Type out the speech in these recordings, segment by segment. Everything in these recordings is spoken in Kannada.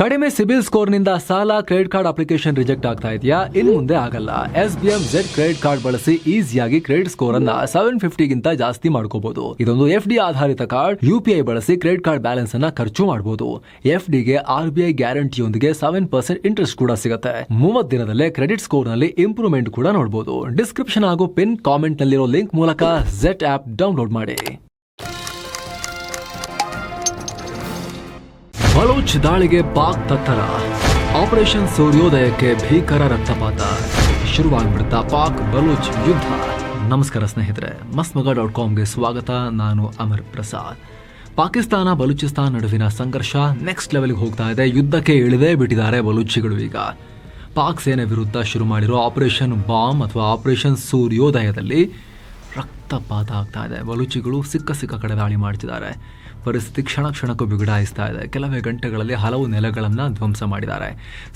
ಕಡಿಮೆ ಸಿಬಿಲ್ ಸ್ಕೋರ್ ನಿಂದ ಸಾಲ ಕ್ರೆಡಿಟ್ ಕಾರ್ಡ್ ಅಪ್ಲಿಕೇಶನ್ ರಿಜೆಕ್ಟ್ ಆಗ್ತಾ ಇದೆಯಾ? ಇನ್ ಮುಂದೆ ಆಗಲ್ಲ. SBM Z ಕ್ರೆಡಿಟ್ ಕಾರ್ಡ್ ಬಳಸಿ ಈಸಿಯಾಗಿ ಕ್ರೆಡಿಟ್ ಸ್ಕೋರ್ ಅನ್ನ 750 ಗಿಂತ ಜಾಸ್ತಿ ಮಾಡ್ಕೋಬಹುದು. ಇದೊಂದು FD ಆಧಾರಿತ ಕಾರ್ಡ್. UPI ಬಳಸಿ ಕ್ರೆಡಿಟ್ ಕಾರ್ಡ್ ಬ್ಯಾಲೆನ್ಸ್ ಅನ್ನ ಖರ್ಚು ಮಾಡಬಹುದು. FD ಗೆ RBI ಗ್ಯಾರಂಟಿಯೊಂದಿಗೆ 7% ಇಂಟ್ರೆಸ್ಟ್ ಕೂಡ ಸಿಗುತ್ತೆ. 30 ದಿನದಲ್ಲೇ ಕ್ರೆಡಿಟ್ ಸ್ಕೋರ್ ನಲ್ಲಿ ಇಂಪ್ರೂವ್ಮೆಂಟ್ ಕೂಡ ನೋಡಬಹುದು. ಡಿಸ್ಕ್ರಿಪ್ಷನ್ ಹಾಗೂ ಪಿನ್ ಕಾಮೆಂಟ್ ನಲ್ಲಿರೋ ಲಿಂಕ್ ಮೂಲಕ Z ಆಪ್ ಡೌನ್ಲೋಡ್ ಮಾಡಿ. ಬಲೂಚ್ ದಾಳಿಗೆ ಪಾಕ್ ತತ್ತರ. ಆಪರೇಷನ್ ಸೂರ್ಯೋದಯಕ್ಕೆ ಭೀಕರ ರಕ್ತಪಾತ. ಶುರುವಾಗ್ಬಿಡ್ತಾ ಪಾಕ್ ಬಲೂಚ್ ಯುದ್ಧ. ನಮಸ್ಕಾರ ಸ್ನೇಹಿತರೆ, ಮಸ್ಮಗ.comಗೆ ಸ್ವಾಗತ. ನಾನು ಅಮರ್ ಪ್ರಸಾದ್. ಪಾಕಿಸ್ತಾನ ಬಲೂಚಿಸ್ತಾನ್ ನಡುವಿನ ಸಂಘರ್ಷ ನೆಕ್ಸ್ಟ್ ಲೆವೆಲ್ಗೆ ಹೋಗ್ತಾ ಇದೆ. ಯುದ್ಧಕ್ಕೆ ಇಳಿದೇ ಬಿಟ್ಟಿದ್ದಾರೆ ಬಲೂಚಿಗಳು. ಈಗ ಪಾಕ್ ಸೇನೆ ವಿರುದ್ಧ ಶುರು ಮಾಡಿರೋ ಆಪರೇಷನ್ ಬಾಂಬ್ ಅಥವಾ ಆಪರೇಷನ್ ಸೂರ್ಯೋದಯದಲ್ಲಿ ರಕ್ತಪಾತ ಆಗ್ತಾ ಇದೆ. ಬಲೂಚಿಗಳು ಸಿಕ್ಕ ಕಡೆ ದಾಳಿ ಮಾಡ್ತಿದ್ದಾರೆ. ಪರಿಸ್ಥಿತಿ ಕ್ಷಣಕ್ಕೂ ಬಿಗಡಾಯಿಸ್ತಾ ಇದೆ. ಕೆಲವೇ ಗಂಟೆಗಳಲ್ಲಿ ಹಲವು ನೆಲೆಗಳನ್ನು ಧ್ವಂಸ ಮಾಡಿದ್ದಾರೆ.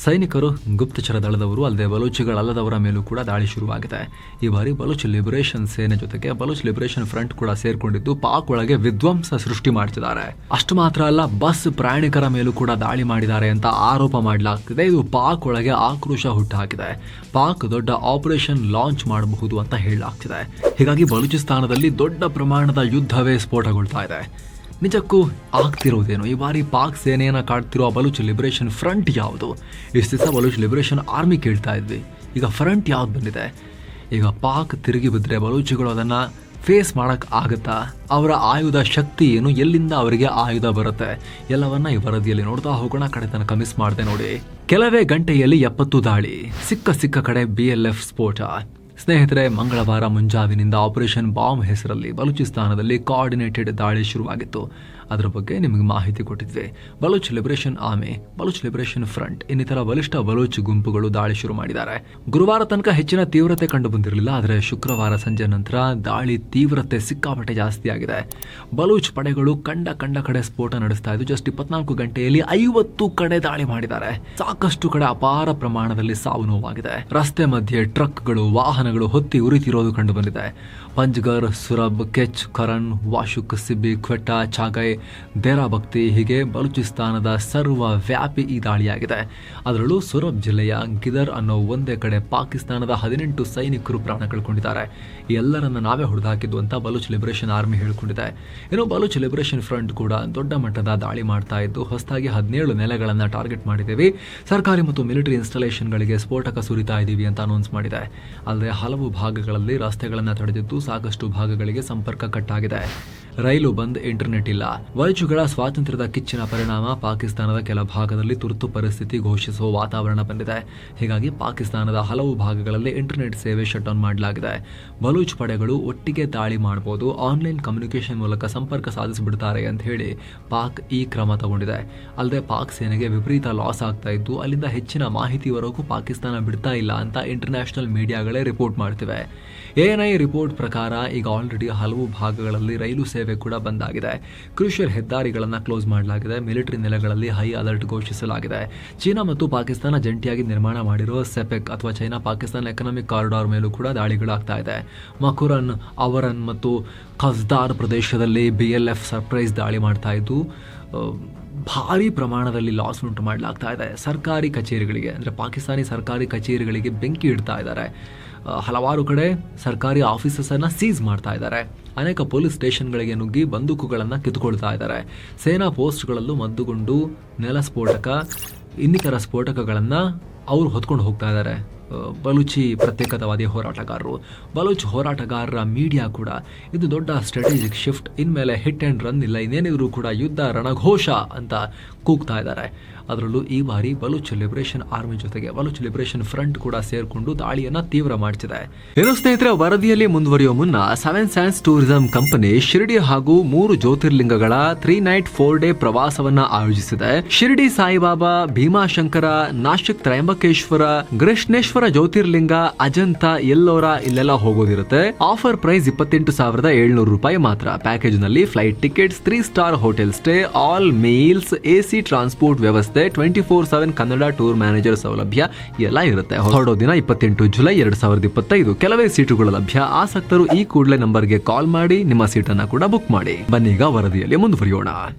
ಸೈನಿಕರು, ಗುಪ್ತಚರ ದಳದವರು ಅಲ್ಲದೆ ಬಲೂಚಿಗಳಲ್ಲದವರ ಮೇಲೂ ಕೂಡ ದಾಳಿ ಶುರುವಾಗಿದೆ. ಈ ಬಾರಿ ಬಲೂಚ್ ಲಿಬರೇಷನ್ ಸೇನೆ ಜೊತೆಗೆ ಬಲೂಚ್ ಲಿಬರೇಷನ್ ಫ್ರಂಟ್ ಕೂಡ ಸೇರ್ಕೊಂಡಿದ್ದು ಪಾಕ್ ಒಳಗೆ ವಿಧ್ವಂಸ ಸೃಷ್ಟಿ ಮಾಡ್ತಿದ್ದಾರೆ. ಅಷ್ಟು ಮಾತ್ರ ಅಲ್ಲ, ಬಸ್ ಪ್ರಯಾಣಿಕರ ಮೇಲೂ ಕೂಡ ದಾಳಿ ಮಾಡಿದ್ದಾರೆ ಅಂತ ಆರೋಪ ಮಾಡಲಾಗ್ತಿದೆ. ಇದು ಪಾಕ್ ಒಳಗೆ ಆಕ್ರೋಶ ಹುಟ್ಟುಹಾಕಿದೆ. ಪಾಕ್ ದೊಡ್ಡ ಆಪರೇಷನ್ ಲಾಂಚ್ ಮಾಡಬಹುದು ಅಂತ ಹೇಳಲಾಗ್ತಿದೆ. ಹೀಗಾಗಿ ಬಲೂಚಿಸ್ತಾನದಲ್ಲಿ ದೊಡ್ಡ ಪ್ರಮಾಣದ ಯುದ್ಧವೇ ಸ್ಫೋಟಗೊಳ್ತಾ ಇದೆ. ನಿಜಕ್ಕೂ ಆಗ್ತಿರೋದೇನು? ಈ ಬಾರಿ ಪಾಕ್ ಸೇನೆಯನ್ನು ಕಾಡ್ತಿರೋ ಬಲೂಚ್ ಲಿಬರೇಷನ್ ಫ್ರಂಟ್ ಯಾವುದು? ಇಷ್ಟು ದಿವಸ ಬಲೂಚ್ ಲಿಬರೇಷನ್ ಆರ್ಮಿ ಕೇಳ್ತಾ ಇದ್ವಿ. ಈಗ ಫ್ರಂಟ್ ಯಾವ್ದು ಬಂದಿದೆ? ಈಗ ಪಾಕ್ ತಿರುಗಿ ಬಿದ್ದರೆ ಬಲೂಚಿಗಳು ಅದನ್ನು ಫೇಸ್ ಮಾಡೋಕ್ಕೆ ಆಗುತ್ತಾ? ಅವರ ಆಯುಧ ಶಕ್ತಿ ಏನು? ಎಲ್ಲಿಂದ ಅವರಿಗೆ ಆಯುಧ ಬರುತ್ತೆ? ಎಲ್ಲವನ್ನ ಈ ವರದಿಯಲ್ಲಿ ನೋಡ್ತಾ ಹೋಗೋಣ. ಕಡೆ ತನಕ ಮಿಸ್ ಮಾಡಿದೆ ನೋಡಿ. ಕೆಲವೇ ಗಂಟೆಯಲ್ಲಿ 70 ದಾಳಿ. ಸಿಕ್ಕ ಕಡೆ BLF ಸ್ಫೋಟ. ಸ್ನೇಹಿತರೆ, ಮಂಗಳವಾರ ಮುಂಜಾವಿನಿಂದ ಆಪರೇಷನ್ ಬಾಂಬ್ ಹೆಸರಲ್ಲಿ ಬಲೂಚಿಸ್ತಾನದಲ್ಲಿ ಕೋಆರ್ಡಿನೇಟೆಡ್ ದಾಳಿ ಶುರುವಾಗಿತ್ತು. ಅದರ ಬಗ್ಗೆ ನಿಮಗೆ ಮಾಹಿತಿ ಕೊಟ್ಟಿದ್ವಿ. Baloch liberation army, Baloch liberation front ಇನ್ನಿತರ ಬಲಿಷ್ಠ ಬಲೂಚ್ ಗುಂಪುಗಳು ದಾಳಿ ಶುರು ಮಾಡಿದ್ದಾರೆ. ಗುರುವಾರ ತನಕ ಹೆಚ್ಚಿನ ತೀವ್ರತೆ ಕಂಡು ಬಂದಿರಲಿಲ್ಲ. ಆದರೆ ಶುಕ್ರವಾರ ಸಂಜೆ ನಂತರ ದಾಳಿ ತೀವ್ರತೆ ಸಿಕ್ಕಾಪಟ್ಟೆ ಜಾಸ್ತಿ ಆಗಿದೆ. ಬಲೂಚ್ ಪಡೆಗಳು ಕಂಡ ಕಡೆ ಸ್ಫೋಟ ನಡೆಸ್ತಾ ಇದ್ದು ಜಸ್ಟ್ 24 ಗಂಟೆಯಲ್ಲಿ 50 ಕಡೆ ದಾಳಿ ಮಾಡಿದ್ದಾರೆ. ಸಾಕಷ್ಟು ಕಡೆ ಅಪಾರ ಪ್ರಮಾಣದಲ್ಲಿ ಸಾವು ನೋವಾಗಿದೆ. ರಸ್ತೆ ಮಧ್ಯೆ ಟ್ರಕ್ಗಳು, ವಾಹನಗಳು ಹೊತ್ತಿ ಉರಿತಿರೋದು ಕಂಡು ಬಂದಿದೆ. ಪಂಜ್ಗರ್, ಸುರಬ್, ಕೆಚ್, ಕರನ್, ವಾಶುಕ್, ಸಿಬ್ಬಿ, ಕ್ವೆಟ್ಟಾ, ಚಾಗೈ, ದೇರಾಬಕ್ತಿ ಹೀಗೆ ಬಲೂಚಿಸ್ತಾನದ ಸರ್ವ ವ್ಯಾಪಿ ಈ ದಾಳಿಯಾಗಿದೆ. ಅದರಲ್ಲೂ ಸುರಬ್ ಜಿಲ್ಲೆಯ ಗಿದರ್ ಅನ್ನೋ ಒಂದೇ ಕಡೆ ಪಾಕಿಸ್ತಾನದ 18 ಸೈನಿಕರು ಪ್ರಾಣ ಕಳ್ಕೊಂಡಿದ್ದಾರೆ. ಈ ಎಲ್ಲರನ್ನ ನಾವೇ ಹೊಡೆದಾಕಿದ್ದು ಅಂತ ಬಲೂಚ್ ಲಿಬರೇಷನ್ ಆರ್ಮಿ ಹೇಳಿಕೊಂಡಿದೆ. ಇನ್ನು ಬಲೂಚ್ ಲಿಬರೇಷನ್ ಫ್ರಂಟ್ ಕೂಡ ದೊಡ್ಡ ಮಟ್ಟದ ದಾಳಿ ಮಾಡ್ತಾ ಇದ್ದು ಹೊಸದಾಗಿ 17 ನೆಲೆಗಳನ್ನು ಟಾರ್ಗೆಟ್ ಮಾಡಿದ್ದೀವಿ. ಸರ್ಕಾರಿ ಮತ್ತು ಮಿಲಿಟರಿ ಇನ್ಸ್ಟಾಲೇಷನ್ಗಳಿಗೆ ಸ್ಫೋಟಕ ಸುರಿತಾ ಇದ್ದೀವಿ ಅಂತ ಅನೌನ್ಸ್ ಮಾಡಿದೆ. ಅಲ್ಲದೆ ಹಲವು ಭಾಗಗಳಲ್ಲಿ ರಸ್ತೆಗಳನ್ನು ತಡೆದಿದ್ದು ಸಾಕಷ್ಟು ಭಾಗಗಳಿಗೆ ಸಂಪರ್ಕ ಕಟ್ ಆಗಿದೆ. ರೈಲು ಬಂದ್, ಇಂಟರ್ನೆಟ್ ಇಲ್ಲ. ಬಲೂಚುಗಳ ಸ್ವಾತಂತ್ರ್ಯದ ಕಿಚ್ಚಿನ ಪರಿಣಾಮ ಪಾಕಿಸ್ತಾನದ ಕೆಲ ಭಾಗದಲ್ಲಿ ತುರ್ತು ಪರಿಸ್ಥಿತಿ ಘೋಷಿಸುವ ವಾತಾವರಣ ಬಂದಿದೆ. ಹೀಗಾಗಿ ಪಾಕಿಸ್ತಾನದ ಹಲವು ಭಾಗಗಳಲ್ಲಿ ಇಂಟರ್ನೆಟ್ ಸೇವೆ ಶಟ್ ಡೌನ್ ಮಾಡಲಾಗಿದೆ. ಬಲೂಚ್ ಪಡೆಗಳು ಒಟ್ಟಿಗೆ ದಾಳಿ ಮಾಡಬಹುದು, ಆನ್ಲೈನ್ ಕಮ್ಯುನಿಕೇಶನ್ ಮೂಲಕ ಸಂಪರ್ಕ ಸಾಧಿಸಿಬಿಡ್ತಾರೆ ಅಂತ ಹೇಳಿ ಪಾಕ್ ಈ ಕ್ರಮ ತಗೊಂಡಿದೆ. ಅಲ್ಲದೆ ಪಾಕ್ ಸೇನೆಗೆ ವಿಪರೀತ ಲಾಸ್ ಆಗ್ತಾ ಇದ್ದು ಅಲ್ಲಿಂದ ಹೆಚ್ಚಿನ ಮಾಹಿತಿವರೆಗೂ ಪಾಕಿಸ್ತಾನ ಬಿಡ್ತಾ ಇಲ್ಲ ಅಂತ ಇಂಟರ್ನ್ಯಾಷನಲ್ ಮೀಡಿಯಾಗಳೇ ರಿಪೋರ್ಟ್ ಮಾಡ್ತಿವೆ. ANI ರಿಪೋರ್ಟ್ ಪ್ರಕಾರ ಈಗ ಆಲ್ರೆಡಿ ಹಲವು ಭಾಗಗಳಲ್ಲಿ ರೈಲು ಸೇವೆ ಕೂಡ ಬಂದಾಗಿದೆ. ಕ್ರೂಷಿಯಲ್ ಹೆದ್ದಾರಿಗಳನ್ನು ಕ್ಲೋಸ್ ಮಾಡಲಾಗಿದೆ. ಮಿಲಿಟರಿ ನೆಲೆಗಳಲ್ಲಿ ಹೈ ಅಲರ್ಟ್ ಘೋಷಿಸಲಾಗಿದೆ. ಚೀನಾ ಮತ್ತು ಪಾಕಿಸ್ತಾನ ಜಂಟಿಯಾಗಿ ನಿರ್ಮಾಣ ಮಾಡಿರುವ ಸೆಪೆಕ್ ಅಥವಾ ಚೈನಾ ಪಾಕಿಸ್ತಾನ ಎಕನಾಮಿಕ್ ಕಾರಿಡಾರ್ ಮೇಲೂ ಕೂಡ ದಾಳಿಗಳಾಗ್ತಾ ಇದೆ. ಮಕುರನ್, ಅವರನ್ ಮತ್ತು ಖಸ್ದಾರ್ ಪ್ರದೇಶದಲ್ಲಿ BLF ಸರ್ಪ್ರೈಸ್ ದಾಳಿ ಮಾಡ್ತಾ ಇದ್ದು ಭಾರಿ ಪ್ರಮಾಣದಲ್ಲಿ ಲಾಸ್ ಉಂಟು ಮಾಡಲಾಗ್ತಾ ಇದೆ. ಸರ್ಕಾರಿ ಕಚೇರಿಗಳಿಗೆ ಅಂದರೆ ಪಾಕಿಸ್ತಾನಿ ಸರ್ಕಾರಿ ಕಚೇರಿಗಳಿಗೆ ಬೆಂಕಿ ಇಡ್ತಾ ಇದ್ದಾರೆ. ಹಲವಾರು ಕಡೆ ಸರ್ಕಾರಿ ಆಫೀಸಸನ್ನು ಸೀಸ್ ಮಾಡ್ತಾ ಇದ್ದಾರೆ. ಅನೇಕ ಪೊಲೀಸ್ ಸ್ಟೇಷನ್ಗಳಿಗೆ ನುಗ್ಗಿ ಬಂದೂಕುಗಳನ್ನು ಕಿತ್ತುಕೊಳ್ತಾ ಇದ್ದಾರೆ. ಸೇನಾ ಪೋಸ್ಟ್ಗಳಲ್ಲೂ ಮದ್ದುಗುಂಡು, ನೆಲ ಸ್ಫೋಟಕ ಇನ್ನಿತರ ಸ್ಫೋಟಕಗಳನ್ನು ಅವರು ಹೊತ್ಕೊಂಡು ಹೋಗ್ತಾ ಇದ್ದಾರೆ. ಬಲೂಚಿ ಪ್ರತ್ಯೇಕತಾವಾದಿ ಹೋರಾಟಗಾರರು, ಬಲೂಚ್ ಹೋರಾಟಗಾರರ ಮೀಡಿಯಾ ಕೂಡ ಇದು ದೊಡ್ಡ ಸ್ಟ್ರಾಟಜಿಕ್ ಶಿಫ್ಟ್, ಇನ್ಮೇಲೆ ಹಿಟ್ ಆ್ಯಂಡ್ ರನ್ ಇಲ್ಲ, ಇನ್ನೇನಿದ್ರು ಕೂಡ ಯುದ್ಧ ರಣಘೋಷ ಅಂತ ಕೂಗ್ತಾ ಇದ್ದಾರೆ. ಅದರಲ್ಲೂ ಈ ಬಾರಿ ಬಲೂಚ್ ಲಿಬರೇಷನ್ ಆರ್ಮಿ ಜೊತೆಗೆ ಬಲೂಚ್ ಲಿಬರೇಷನ್ ಫ್ರಂಟ್ ಕೂಡ ಸೇರ್ಕೊಂಡು ದಾಳಿಯನ್ನ ತೀವ್ರ ಮಾಡ್ತಿದೆ. ಇನ್ನು ಸ್ನೇಹಿತರೆ, ವರದಿಯಲ್ಲಿ ಮುಂದುವರಿಯುವ ಮುನ್ನ 7 Sands ಟೂರಿಸಂ ಕಂಪನಿ ಶಿರ್ಡಿ ಹಾಗೂ 3 ಜ್ಯೋತಿರ್ಲಿಂಗಗಳ 3 ನೈಟ್ 4 ಡೇ ಪ್ರವಾಸವನ್ನ ಆಯೋಜಿಸಿದೆ. ಶಿರ್ಡಿ ಸಾಯಿಬಾಬಾ, ಭೀಮಾಶಂಕರ, ನಾಶಿಕ್ ತ್ರಯಂಬಕೇಶ್ವರ, ಕೃಷ್ಣೇಶ್ವರ ನೆನಪರ ಜ್ಯೋತಿರ್ಲಿಂಗ, ಅಜಂತ, ಎಲ್ಲೋರ ಇಲ್ಲೆಲ್ಲ ಹೋಗೋದಿರುತ್ತೆ. ಆಫರ್ ಪ್ರೈಸ್ 28,700 ರೂಪಾಯಿ ಮಾತ್ರ. ಪ್ಯಾಕೇಜ್ ನಲ್ಲಿ flight tickets, 3 star hotel stay, all meals, AC transport ವ್ಯವಸ್ಥೆ, 24/7 ಕನ್ನಡ ಟೂರ್ ಮ್ಯಾನೇಜರ್ ಸೌಲಭ್ಯ ಎಲ್ಲ ಇರುತ್ತೆ. ಹೊರಡೋ ದಿನ 28 ಜುಲೈ 2025. ಕೆಲವೇ ಸೀಟುಗಳು ಲಭ್ಯ. ಆಸಕ್ತರು ಈ ಕೂಡಲೇ ನಂಬರ್ಗೆ ಕಾಲ್ ಮಾಡಿ ನಿಮ್ಮ ಸೀಟನ್ನ ಕೂಡ ಬುಕ್ ಮಾಡಿ. ಬನ್ನೀಗ ವರದಿಯಲ್ಲಿ ಮುಂದುವರಿಯೋಣ.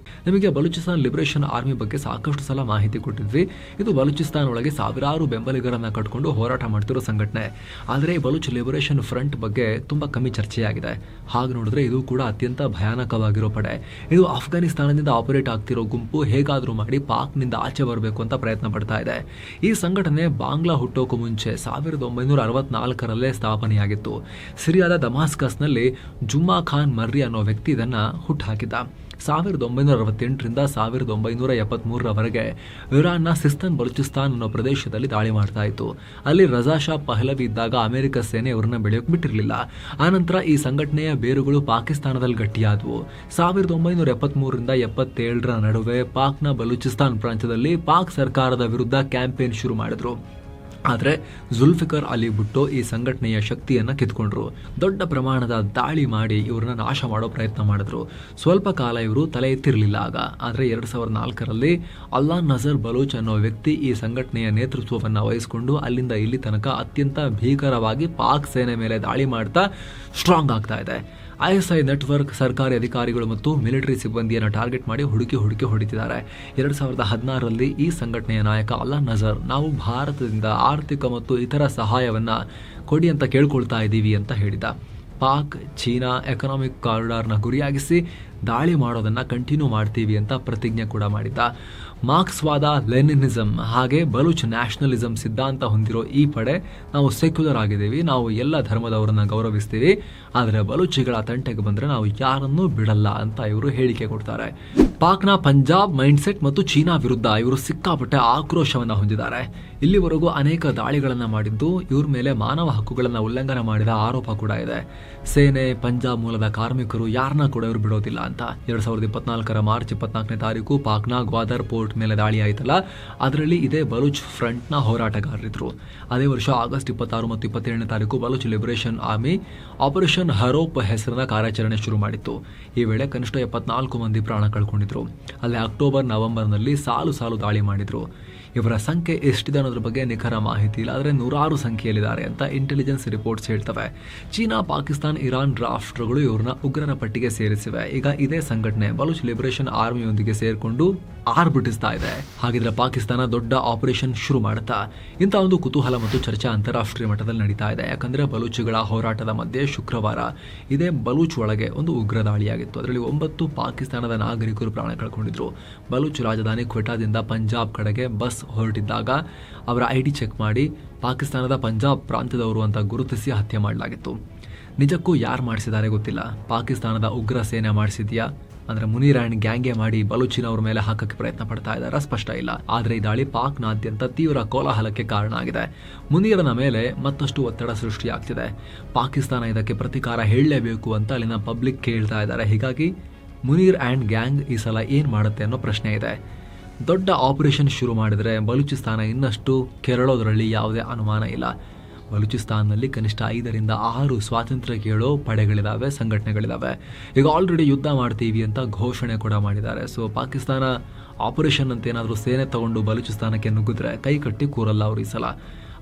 ನಿಮಗೆ ಬಲೂಚಿಸ್ತಾನ್ ಲಿಬರೇಷನ್ ಆರ್ಮಿ ಬಗ್ಗೆ ಸಾಕಷ್ಟು ಸಲ ಮಾಹಿತಿ ಕೊಟ್ಟಿದ್ವಿ. ಇದು ಬಲೂಚಿಸ್ತಾನ್ ಒಳಗೆ ಸಾವಿರಾರು ಬೆಂಬಲಿಗರನ್ನ ಕಟ್ಕೊಂಡು ಹೋರಾಟ ಮಾಡ್ತಿರೋ ಸಂಘಟನೆ. ಆದರೆ ಬಲೂಚ್ ಲಿಬರೇಷನ್ ಫ್ರಂಟ್ ಬಗ್ಗೆ ತುಂಬಾ ಕಮ್ಮಿ ಚರ್ಚೆಯಾಗಿದೆ. ಹಾಗೆ ನೋಡಿದ್ರೆ ಇದು ಕೂಡ ಅತ್ಯಂತ ಭಯಾನಕವಾಗಿರೋ ಪಡೆ. ಇದು ಅಫ್ಘಾನಿಸ್ತಾನದಿಂದ ಆಪರೇಟ್ ಆಗ್ತಿರೋ ಗುಂಪು. ಹೇಗಾದ್ರೂ ಮಾಡಿ ಪಾಕ್ನಿಂದ ಆಚೆ ಬರಬೇಕು ಅಂತ ಪ್ರಯತ್ನ ಪಡ್ತಾ ಇದೆ. ಈ ಸಂಘಟನೆ ಬಾಂಗ್ಲಾ ಹುಟ್ಟೋಕು ಮುಂಚೆ 1964ರಲ್ಲೇ ಸ್ಥಾಪನೆಯಾಗಿತ್ತು. ಸಿರಿಯಾದ ದಮಾಸ್ಕಸ್ನಲ್ಲಿ ಜುಮ್ಮಾ ಖಾನ್ ಮರ್ರಿ ಅನ್ನೋ ವ್ಯಕ್ತಿ ಇದನ್ನ ಹುಟ್ಟುಹಾಕಿದ್ದ. 1968ರಿಂದ 1973ರವರೆಗೆ ಇರಾನ್ನ ಸಿಸ್ತನ್ ಬಲೂಚಿಸ್ತಾನ್ ಅನ್ನೋ ಪ್ರದೇಶದಲ್ಲಿ ದಾಳಿ ಮಾಡ್ತಾ ಇತ್ತು. ಅಲ್ಲಿ ರಜಾ ಶಾ ಪಹಲವಿ ಇದ್ದಾಗ ಅಮೆರಿಕ ಸೇನೆ ಇವರನ್ನ ಬೆಳೆಯೋಕೆ ಬಿಟ್ಟಿರಲಿಲ್ಲ. ಆನಂತರ ಈ ಸಂಘಟನೆಯ ಬೇರುಗಳು ಪಾಕಿಸ್ತಾನದಲ್ಲಿ ಗಟ್ಟಿಯಾದವು. 1973ರಿಂದ 77ರ ನಡುವೆ ಪಾಕ್ನ ಬಲೂಚಿಸ್ತಾನ್ ಪ್ರಾಂತ್ಯದಲ್ಲಿ ಪಾಕ್ ಸರ್ಕಾರದ ವಿರುದ್ಧ ಕ್ಯಾಂಪೇನ್ ಶುರು ಮಾಡಿದ್ರು. ಆದರೆ ಜುಲ್ಫಿಕರ್ ಅಲಿ ಭುಟ್ಟೋ ಈ ಸಂಘಟನೆಯ ಶಕ್ತಿಯನ್ನ ಕಿತ್ಕೊಂಡ್ರು. ದೊಡ್ಡ ಪ್ರಮಾಣದ ದಾಳಿ ಮಾಡಿ ಇವ್ರನ್ನ ನಾಶ ಮಾಡೋ ಪ್ರಯತ್ನ ಮಾಡಿದ್ರು. ಸ್ವಲ್ಪ ಕಾಲ ಇವರು ತಲೆ ಎತ್ತಿರಲಿಲ್ಲ ಆಗ. ಆದರೆ 2004ರಲ್ಲಿ ಅಲ್ಲಾ ನಜರ್ ಬಲೂಚ್ ಅನ್ನೋ ವ್ಯಕ್ತಿ ಈ ಸಂಘಟನೆಯ ನೇತೃತ್ವವನ್ನು ವಹಿಸಿಕೊಂಡು ಅಲ್ಲಿಂದ ಇಲ್ಲಿ ತನಕ ಅತ್ಯಂತ ಭೀಕರವಾಗಿ ಪಾಕ್ ಸೇನೆ ಮೇಲೆ ದಾಳಿ ಮಾಡ್ತಾ ಸ್ಟ್ರಾಂಗ್ ಆಗ್ತಾ ಇದೆ. ISI ನೆಟ್ವರ್ಕ್ ಸರ್ಕಾರಿ ಅಧಿಕಾರಿಗಳು ಮತ್ತು ಮಿಲಿಟರಿ ಸಿಬ್ಬಂದಿಯನ್ನು ಟಾರ್ಗೆಟ್ ಮಾಡಿ ಹುಡುಕಿ ಹೊಡಿತಿದ್ದಾರೆ. 2016ರಲ್ಲಿ ಈ ಸಂಘಟನೆಯ ನಾಯಕ ಅಲ್ಲಾ ನಜರ್, ನಾವು ಭಾರತದಿಂದ ಆರ್ಥಿಕ ಮತ್ತು ಇತರ ಸಹಾಯವನ್ನ ಕೊಡಿ ಅಂತ ಕೇಳ್ಕೊಳ್ತಾ ಇದ್ದೀವಿ ಅಂತ ಹೇಳಿದ. ಪಾಕ್ ಚೀನಾ ಎಕನಾಮಿಕ್ ಕಾರಿಡಾರ್ನ ಗುರಿಯಾಗಿಸಿ ದಾಳಿ ಮಾಡೋದನ್ನ ಕಂಟಿನ್ಯೂ ಮಾಡ್ತೀವಿ ಅಂತ ಪ್ರತಿಜ್ಞೆ ಕೂಡ ಮಾಡಿದ್ದ. ಮಾರ್ಕ್ಸ್ವಾದ, ಲೆನಿನಿಸಂ ಹಾಗೆ ಬಲೂಚ್ ನ್ಯಾಷನಲಿಸಂ ಸಿದ್ಧಾಂತ ಹೊಂದಿರೋ ಈ ಪಡೆ, ನಾವು ಸೆಕ್ಯುಲರ್ ಆಗಿದ್ದೀವಿ, ನಾವು ಎಲ್ಲ ಧರ್ಮದವರನ್ನ ಗೌರವಿಸ್ತೀವಿ, ಆದರೆ ಬಲೂಚಿಗಳ ತಂಟೆಗೆ ಬಂದ್ರೆ ನಾವು ಯಾರನ್ನೂ ಬಿಡಲ್ಲ ಅಂತ ಇವರು ಹೇಳಿಕೆ ಕೊಡ್ತಾರೆ. ಪಾಕ್ನ ಪಂಜಾಬ್ ಮೈಂಡ್ಸೆಟ್ ಮತ್ತು ಚೀನಾ ವಿರುದ್ಧ ಇವರು ಸಿಕ್ಕಾಪಟ್ಟೆ ಆಕ್ರೋಶವನ್ನ ಹೊಂದಿದ್ದಾರೆ. ಇಲ್ಲಿವರೆಗೂ ಅನೇಕ ದಾಳಿಗಳನ್ನ ಮಾಡಿದ್ದು, ಇವ್ರ ಮೇಲೆ ಮಾನವ ಹಕ್ಕುಗಳನ್ನ ಉಲ್ಲಂಘನೆ ಮಾಡಿದ ಆರೋಪ ಕೂಡ ಇದೆ. ಸೇನೆ, ಪಂಜಾಬ್ ಮೂಲದ ಕಾರ್ಮಿಕರು ಯಾರನ್ನ ಕೂಡ ಇವರು ಬಿಡೋದಿಲ್ಲ ಅಂತ. 2024ರ ಮಾರ್ಚ್ 24ನೇ ತಾರೀಕು ಪಾಕ್ನ ಗ್ವಾದರ್ ಪೋರ್ಟ್ ಮೇಲೆ ದಾಳಿ ಆಯ್ತಲ್ಲ, ಅದರಲ್ಲಿ ಇದೇ ಬಲೂಚ್ ಫ್ರಂಟ್ನ ಹೋರಾಟಗಾರರಿದ್ರು. ಅದೇ ವರ್ಷ ಆಗಸ್ಟ್ 26 ಮತ್ತು 27ನೇ ತಾರೀಕು ಬಲೂಚ್ ಲಿಬರೇಷನ್ ಆರ್ಮಿ ಆಪರೇಷನ್ ಹರೋಪ್ ಹೆಸರಿನ ಕಾರ್ಯಾಚರಣೆ ಶುರು ಮಾಡಿತ್ತು. ಈ ವೇಳೆ ಕನಿಷ್ಠ 74 ಮಂದಿ ಪ್ರಾಣ ಕಳ್ಕೊಂಡಿದ್ರು. ಅಲ್ಲಿ ಅಕ್ಟೋಬರ್, ನವೆಂಬರ್ನಲ್ಲಿ ಸಾಲು ದಾಳಿ ಮಾಡಿದ್ರು. ಇವರ ಸಂಖ್ಯೆ ಎಷ್ಟಿದೆ ಅನ್ನೋದ್ರ ಬಗ್ಗೆ ನಿಖರ ಮಾಹಿತಿ ಇಲ್ಲ, ಆದರೆ ನೂರಾರು ಸಂಖ್ಯೆಯಲ್ಲಿದ್ದಾರೆ ಅಂತ ಇಂಟೆಲಿಜೆನ್ಸ್ ರಿಪೋರ್ಟ್ಸ್ ಹೇಳ್ತವೆ. ಚೀನಾ, ಪಾಕಿಸ್ತಾನ್, ಇರಾನ್ ರಾಷ್ಟ್ರಗಳು ಇವ್ರನ್ನ ಉಗ್ರರ ಪಟ್ಟಿಗೆ ಸೇರಿಸಿವೆ. ಈಗ ಇದೇ ಸಂಘಟನೆ ಬಲೂಚ್ ಲಿಬರೇಷನ್ ಆರ್ಮಿಯೊಂದಿಗೆ ಸೇರ್ಕೊಂಡು ಆರ್ಭಟಿಸ್ತಾ ಇದೆ. ಹಾಗಿದ್ರೆ ಪಾಕಿಸ್ತಾನ ದೊಡ್ಡ ಆಪರೇಷನ್ ಶುರು ಮಾಡುತ್ತಾ? ಇಂಥ ಒಂದು ಕುತೂಹಲ ಮತ್ತು ಚರ್ಚೆ ಅಂತಾರಾಷ್ಟ್ರೀಯ ಮಟ್ಟದಲ್ಲಿ ನಡೀತಾ ಇದೆ. ಯಾಕಂದ್ರೆ ಬಲೂಚಿಗಳ ಹೋರಾಟದ ಮಧ್ಯೆ ಶುಕ್ರವಾರ ಇದೇ ಬಲೂಚ್ ಒಳಗೆ ಒಂದು ಉಗ್ರ ದಾಳಿಯಾಗಿತ್ತು. ಅದರಲ್ಲಿ 9 ಪಾಕಿಸ್ತಾನದ ನಾಗರಿಕರು ಪ್ರಾಣ ಕಳ್ಕೊಂಡಿದ್ರು. ಬಲೂಚ್ ರಾಜಧಾನಿ ಕ್ವೆಟಾದಿಂದ ಪಂಜಾಬ್ ಕಡೆಗೆ ಬಸ್ ಹೊರಟಿದ್ದಾಗ ಅವರ ID ಚೆಕ್ ಮಾಡಿ ಪಾಕಿಸ್ತಾನದ ಪಂಜಾಬ್ ಪ್ರಾಂತ್ಯದವರು ಅಂತ ಗುರುತಿಸಿ ಹತ್ಯೆ ಮಾಡಲಾಗಿತ್ತು. ನಿಜಕ್ಕೂ ಯಾರು ಮಾಡಿಸಿದ್ದಾರೆ ಗೊತ್ತಿಲ್ಲ. ಪಾಕಿಸ್ತಾನದ ಉಗ್ರ ಸೇನೆ ಮಾಡಿಸಿದ್ಯಾ, ಅಂದ್ರೆ ಮುನೀರ್ ಅಂಡ್ ಗ್ಯಾಂಗೆ ಮಾಡಿ ಬಲೂಚಿನವ್ರ ಮೇಲೆ ಹಾಕಕ್ಕೆ ಪ್ರಯತ್ನ ಪಡ್ತಾ ಇದ್ದಾರೆ, ಸ್ಪಷ್ಟ ಇಲ್ಲ. ಆದ್ರೆ ಈ ದಾಳಿ ಪಾಕ್ನಾದ್ಯಂತ ತೀವ್ರ ಕೋಲಾಹಲಕ್ಕೆ ಕಾರಣ ಆಗಿದೆ. ಮುನೀರನ ಮೇಲೆ ಮತ್ತಷ್ಟು ಒತ್ತಡ ಸೃಷ್ಟಿಯಾಗ್ತಿದೆ. ಪಾಕಿಸ್ತಾನ ಇದಕ್ಕೆ ಪ್ರತೀಕಾರ ಹೇಳಲೇಬೇಕು ಅಂತ ಅಲ್ಲಿನ ಪಬ್ಲಿಕ್ ಕೇಳ್ತಾ ಇದ್ದಾರೆ. ಹೀಗಾಗಿ ಮುನೀರ್ ಅಂಡ್ ಗ್ಯಾಂಗ್ ಈ ಸಲ ಏನ್ ಮಾಡುತ್ತೆ ಅನ್ನೋ ಪ್ರಶ್ನೆ ಇದೆ. ದೊಡ್ಡ ಆಪರೇಷನ್ ಶುರು ಮಾಡಿದ್ರೆ ಬಲೂಚಿಸ್ತಾನ ಇನ್ನಷ್ಟು ಕೆರಳೋದ್ರಲ್ಲಿ ಯಾವುದೇ ಅನುಮಾನ ಇಲ್ಲ. ಬಲೂಚಿಸ್ತಾನ್ನಲ್ಲಿ ಕನಿಷ್ಠ 5ರಿಂದ 6 ಸ್ವಾತಂತ್ರ್ಯ ಕೇಳೋ ಪಡೆಗಳಿದಾವೆ, ಸಂಘಟನೆಗಳಿದಾವೆ. ಈಗ ಆಲ್ರೆಡಿ ಯುದ್ಧ ಮಾಡ್ತೀವಿ ಅಂತ ಘೋಷಣೆ ಕೂಡ ಮಾಡಿದ್ದಾರೆ. ಸೊ ಪಾಕಿಸ್ತಾನ ಆಪರೇಷನ್ ಅಂತ ಏನಾದರೂ ಸೇನೆ ತಗೊಂಡು ಬಲೂಚಿಸ್ತಾನಕ್ಕೆ ನುಗ್ಗಿದ್ರೆ ಕೈ ಕಟ್ಟಿ ಕೂರಲ್ಲ ಅವರು ಈ ಸಲ.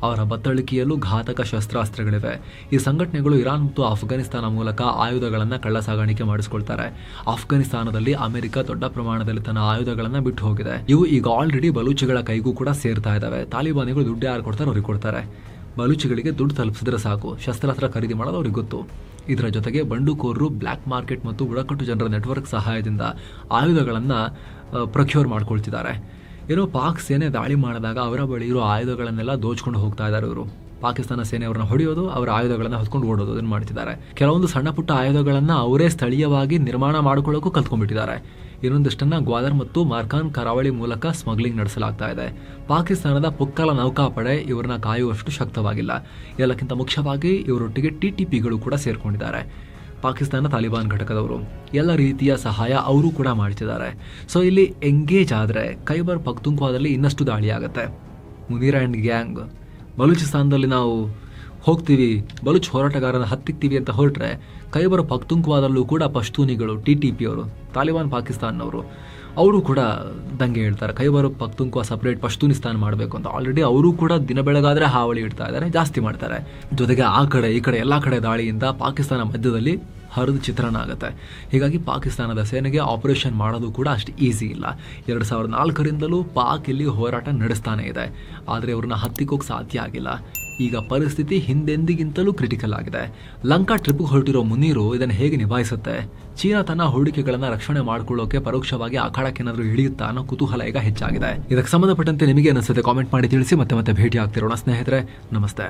ಅವರ ಬತ್ತಳಿಕೆಯಲ್ಲೂ ಘಾತಕ ಶಸ್ತ್ರಾಸ್ತ್ರಗಳಿವೆ. ಈ ಸಂಘಟನೆಗಳು ಇರಾನ್ ಮತ್ತು ಅಫ್ಘಾನಿಸ್ತಾನ ಮೂಲಕ ಆಯುಧಗಳನ್ನು ಕಳ್ಳ ಸಾಗಾಣಿಕೆ ಮಾಡಿಸ್ಕೊಳ್ತಾರೆ. ಅಫ್ಘಾನಿಸ್ತಾನದಲ್ಲಿ ಅಮೆರಿಕ ದೊಡ್ಡ ಪ್ರಮಾಣದಲ್ಲಿ ತನ್ನ ಆಯುಧಗಳನ್ನು ಬಿಟ್ಟು ಹೋಗಿದೆ. ಇವು ಈಗ ಆಲ್ರೆಡಿ ಬಲೂಚಿಗಳ ಕೈಗೂ ಕೂಡ ಸೇರ್ತಾ ಇದಾವೆ. ತಾಲಿಬಾನಿಗಳು ದುಡ್ಡು ಯಾರು ಕೊಡ್ತಾರೆ, ಅವ್ರಿಗೆ ಕೊಡ್ತಾರೆ. ಬಲೂಚಿಗಳಿಗೆ ದುಡ್ಡು ತಲುಪಿಸಿದ್ರೆ ಸಾಕು, ಶಸ್ತ್ರಾಸ್ತ್ರ ಖರೀದಿ ಮಾಡೋದು ಅವ್ರಿಗೆ ಗೊತ್ತು. ಇದರ ಜೊತೆಗೆ ಬಂಡುಕೋರರು ಬ್ಲ್ಯಾಕ್ ಮಾರ್ಕೆಟ್ ಮತ್ತು ಬುಡಕಟ್ಟು ಜನರ ನೆಟ್ವರ್ಕ್ ಸಹಾಯದಿಂದ ಆಯುಧಗಳನ್ನು ಪ್ರೊಕ್ಯೂರ್ ಮಾಡ್ಕೊಳ್ತಿದ್ದಾರೆ. ಏನೋ ಪಾಕ್ ಸೇನೆ ದಾಳಿ ಮಾಡಿದಾಗ ಅವರ ಬಳಿ ಇರೋ ಆಯುಧಗಳನ್ನೆಲ್ಲ ದೋಚ್ಕೊಂಡು ಹೋಗ್ತಾ ಇದ್ದಾರೆ ಇವರು. ಪಾಕಿಸ್ತಾನ ಸೇನೆ ಅವರನ್ನ ಹೊಡೆಯೋದು, ಅವರ ಆಯುಧಗಳನ್ನು ಹೊತ್ಕೊಂಡು ಓಡೋದು, ಅದನ್ನು ಮಾಡ್ತಿದ್ದಾರೆ. ಕೆಲವೊಂದು ಸಣ್ಣ ಪುಟ್ಟ ಆಯುಧಗಳನ್ನು ಅವರೇ ಸ್ಥಳೀಯವಾಗಿ ನಿರ್ಮಾಣ ಮಾಡ್ಕೊಳ್ಳೋಕ್ಕೂ ಕಲ್ತ್ಕೊಂಡ್ಬಿಟ್ಟಿದ್ದಾರೆ. ಇನ್ನೊಂದಿಷ್ಟನ್ನ ಗ್ವಾದರ್ ಮತ್ತು ಮಾರ್ಕಾನ್ ಕರಾವಳಿ ಮೂಲಕ ಸ್ಮಗ್ಲಿಂಗ್ ನಡೆಸಲಾಗ್ತಾ ಇದೆ. ಪಾಕಿಸ್ತಾನದ ಪುಕ್ಕಲ ನೌಕಾಪಡೆ ಇವರನ್ನ ಕಾಯುವಷ್ಟು ಶಕ್ತವಾಗಿಲ್ಲ. ಎಲ್ಲಕ್ಕಿಂತ ಮುಖ್ಯವಾಗಿ ಇವರೊಟ್ಟಿಗೆ TTPಗಳು ಕೂಡ ಸೇರ್ಕೊಂಡಿದ್ದಾರೆ. ಪಾಕಿಸ್ತಾನ ತಾಲಿಬಾನ್ ಘಟಕದವರು ಎಲ್ಲ ರೀತಿಯ ಸಹಾಯ ಅವರು ಕೂಡ ಮಾಡ್ತಿದ್ದಾರೆ. ಸೊ ಇಲ್ಲಿ ಎಂಗೇಜ್ ಆದರೆ ಖೈಬರ್ ಪಖ್ತೂನ್ಖ್ವಾದಲ್ಲಿ ಇನ್ನಷ್ಟು ದಾಳಿ ಆಗುತ್ತೆ. ಮುನೀರ್ ಅಂಡ್ ಗ್ಯಾಂಗ್ ಬಲೂಚಿಸ್ತಾನದಲ್ಲಿ ನಾವು ಹೋಗ್ತೀವಿ, ಬಲೂಚ್ ಹೋರಾಟಗಾರನ ಹತ್ತಿಕ್ತೀವಿ ಅಂತ ಹೊರಟ್ರೆ ಖೈಬರ್ ಪಖ್ತೂನ್ಖ್ವಾದಲ್ಲೂ ಕೂಡ ಪಶ್ತೂನಿಗಳು TTP ಅವರು, ತಾಲಿಬಾನ್ ಪಾಕಿಸ್ತಾನವರು, ಅವರು ಕೂಡ ದಂಗೆ ಹೇಳ್ತಾರೆ ಖೈಬರ್ ಪಖ್ತೂನ್ಖ್ವಾ ಸಪ್ರೇಟ್ ಪಶ್ತೂನಿಸ್ತಾನ್ ಮಾಡಬೇಕು ಅಂತ. ಆಲ್ರೆಡಿ ಅವರು ಕೂಡ ದಿನ ಬೆಳಗಾದ್ರೆ ಹಾವಳಿ ಇಡ್ತಾ ಇದ್ದಾರೆ, ಜಾಸ್ತಿ ಮಾಡ್ತಾರೆ. ಜೊತೆಗೆ ಆ ಕಡೆ ಈ ಕಡೆ ಎಲ್ಲ ಕಡೆ ದಾಳಿಯಿಂದ ಪಾಕಿಸ್ತಾನ ಮಧ್ಯದಲ್ಲಿ ಹರಿದು ಚಿತ್ರಣ ಆಗುತ್ತೆ. ಹೀಗಾಗಿ ಪಾಕಿಸ್ತಾನದ ಸೇನೆಗೆ ಆಪರೇಷನ್ ಮಾಡೋದು ಕೂಡ ಅಷ್ಟು ಈಸಿ ಇಲ್ಲ. 2004ರಿಂದಲೂ ಪಾಕ್ ಇಲ್ಲಿ ಹೋರಾಟ ನಡೆಸ್ತಾನೆ ಇದೆ, ಆದರೆ ಅವ್ರನ್ನ ಹತ್ತಿಕ್ಕೋಕೆ ಸಾಧ್ಯ ಆಗಿಲ್ಲ. ಈಗ ಪರಿಸ್ಥಿತಿ ಹಿಂದೆಂದಿಗಿಂತಲೂ ಕ್ರಿಟಿಕಲ್ ಆಗಿದೆ. ಲಂಕಾ ಟ್ರಿಪ್ಗೆ ಹೊರಟಿರೋ ಮುನೀರು ಇದನ್ನು ಹೇಗೆ ನಿಭಾಯಿಸುತ್ತೆ? ಚೀನಾ ತನ್ನ ಹೂಡಿಕೆಗಳನ್ನು ರಕ್ಷಣೆ ಮಾಡಿಕೊಳ್ಳೋಕೆ ಪರೋಕ್ಷವಾಗಿ ಅಖಾಡಕ್ಕೇನಾದರೂ ಇಳಿಯುತ್ತಾ ಅನ್ನೋ ಕುತೂಹಲ ಈಗ ಹೆಚ್ಚಾಗಿದೆ. ಇದಕ್ಕೆ ಸಂಬಂಧಪಟ್ಟಂತೆ ನಿಮಗೆ ಅನಿಸುತ್ತೆ ಕಾಮೆಂಟ್ ಮಾಡಿ ತಿಳಿಸಿ. ಮತ್ತೆ ಭೇಟಿ ಆಗ್ತಿರೋಣ ಸ್ನೇಹಿತರೆ. ನಮಸ್ತೆ.